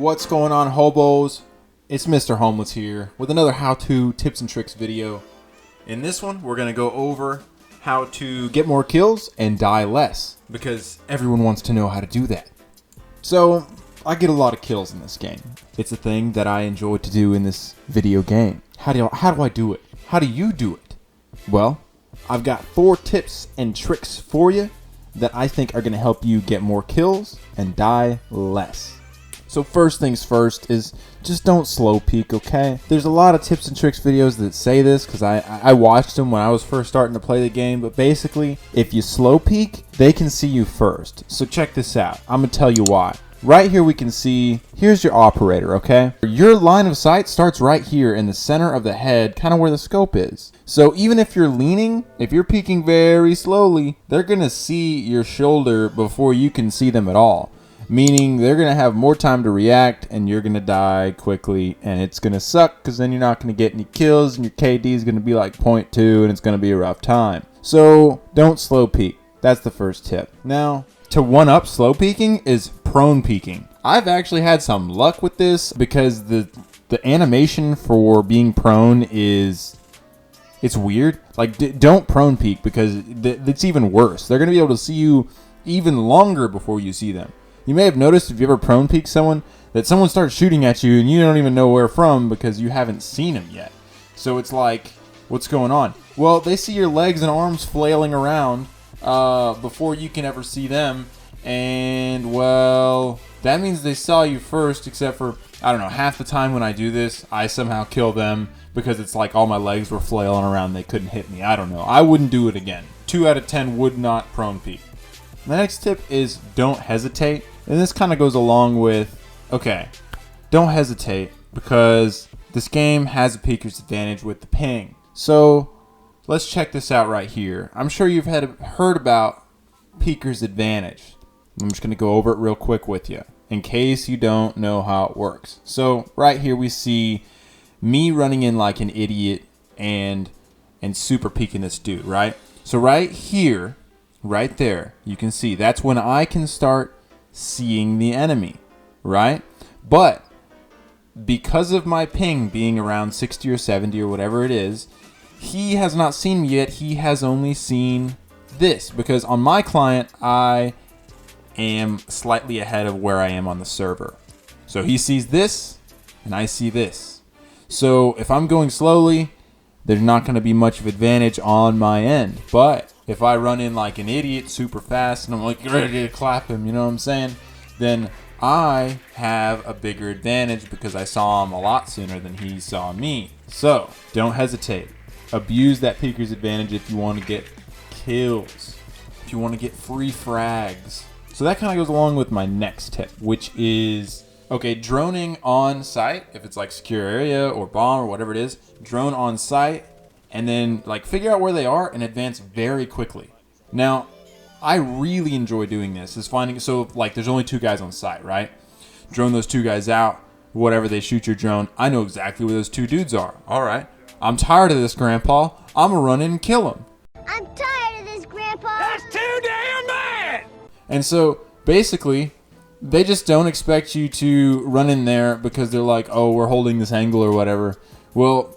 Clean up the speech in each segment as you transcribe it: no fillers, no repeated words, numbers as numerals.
What's going on, hobos? It's Mr. Homeless here with another how-to tips and tricks video. In this one, we're going to go over how to get more kills and die less, because everyone wants to know how to do that. So, I get a lot of kills in this game. It's a thing that I enjoy to do in this video game. How do I do it? How do you do it? Well, I've got 4 tips and tricks for you that I think are going to help you get more kills and die less. So first things first is just don't slow peek, okay? There's a lot of tips and tricks videos that say this because I watched them when I was first starting to play the game, but basically, if you slow peek, they can see you first. So check this out. I'm going to tell you why. Right here we can see, here's your operator, okay? Your line of sight starts right here in the center of the head, kind of where the scope is. So even if you're leaning, if you're peeking very slowly, they're going to see your shoulder before you can see them at all. Meaning they're going to have more time to react and you're going to die quickly, and it's going to suck because then you're not going to get any kills and your KD is going to be like 0.2 and it's going to be a rough time. So don't slow peek. That's the first tip. Now, to one up slow peeking is prone peeking. I've actually had some luck with this because the animation for being prone is, it's weird. Like, don't prone peek because it's even worse. They're going to be able to see you even longer before you see them. You may have noticed if you ever prone peek someone that someone starts shooting at you and you don't even know where from because you haven't seen them yet. So it's like, what's going on? Well, they see your legs and arms flailing around before you can ever see them. And, well, that means they saw you first, except for, I don't know, half the time when I do this, I somehow kill them because it's like all my legs were flailing around. They couldn't hit me. I don't know. I wouldn't do it again. 2 out of 10 would not prone peek. The next tip is don't hesitate. And this kind of goes along with, okay, don't hesitate because this game has a peeker's advantage with the ping. So let's check this out right here. I'm sure you've heard about peeker's advantage. I'm just going to go over it real quick with you in case you don't know how it works. So right here we see me running in like an idiot and super peeking this dude, right? So right here, right there, you can see that's when I can start seeing the enemy, right? But because of my ping being around 60 or 70 or whatever it is, he has not seen me yet. He has only seen this because on my client, I am slightly ahead of where I am on the server. So he sees this and I see this. So if I'm going slowly, there's not going to be much of advantage on my end. But if I run in like an idiot super fast and I'm like ready to clap him, you know what I'm saying? Then I have a bigger advantage because I saw him a lot sooner than he saw me. So don't hesitate. Abuse that peeker's advantage if you want to get kills, if you want to get free frags. So that kind of goes along with my next tip, which is, okay, droning on site. If it's like secure area or bomb or whatever it is, drone on site. And then like figure out where they are and advance very quickly. Now, I really enjoy doing this. Is finding, so like there's only 2 guys on site, right? Drone those 2 guys out. Whatever they shoot your drone, I know exactly where those 2 dudes are. All right, I'm tired of this, Grandpa. I'm gonna run in and kill them. I'm tired of this, Grandpa. That's too damn bad. And so basically, they just don't expect you to run in there because they're like, oh, we're holding this angle or whatever. Well,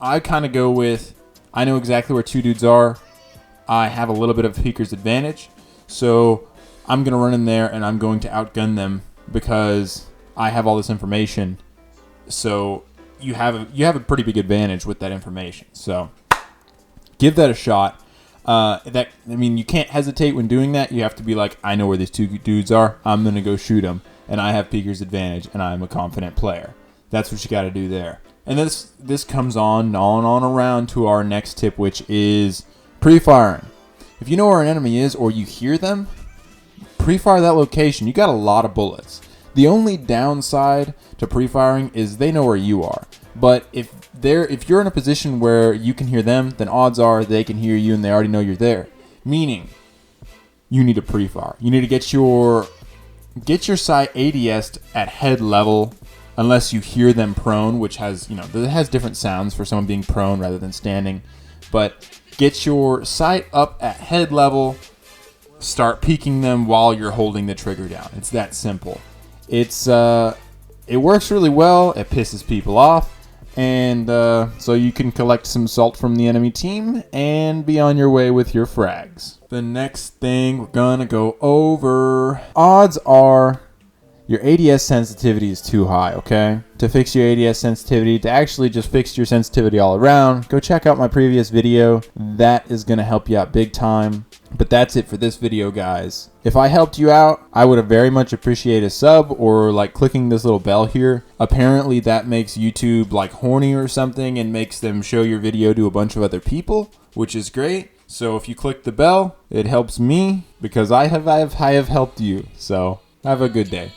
I kind of go with, I know exactly where 2 dudes are. I have a little bit of peeker's advantage. So I'm going to run in there and I'm going to outgun them because I have all this information. So you have a pretty big advantage with that information. So give that a shot. You can't hesitate when doing that. You have to be like, I know where these 2 dudes are. I'm going to go shoot them. And I have peeker's advantage and I'm a confident player. That's what you got to do there. And this comes on around to our next tip, which is prefiring. If you know where an enemy is or you hear them, prefire that location. You got a lot of bullets. The only downside to prefiring is they know where you are. But if you're in a position where you can hear them, then odds are they can hear you and they already know you're there. Meaning, you need to prefire. You need to get your sight ADS'd at head level. Unless you hear them prone, which has, it has different sounds for someone being prone rather than standing. But get your sight up at head level, start peeking them while you're holding the trigger down. It's that simple. It works really well. It pisses people off. And so you can collect some salt from the enemy team and be on your way with your frags. The next thing we're gonna go over, odds are your ADS sensitivity is too high, okay? To fix your ADS sensitivity, to actually just fix your sensitivity all around, go check out my previous video. That is gonna help you out big time. But that's it for this video, guys. If I helped you out, I would have very much appreciate a sub or like clicking this little bell here. Apparently that makes YouTube like horny or something and makes them show your video to a bunch of other people, which is great. So if you click the bell, it helps me because I have helped you. So have a good day.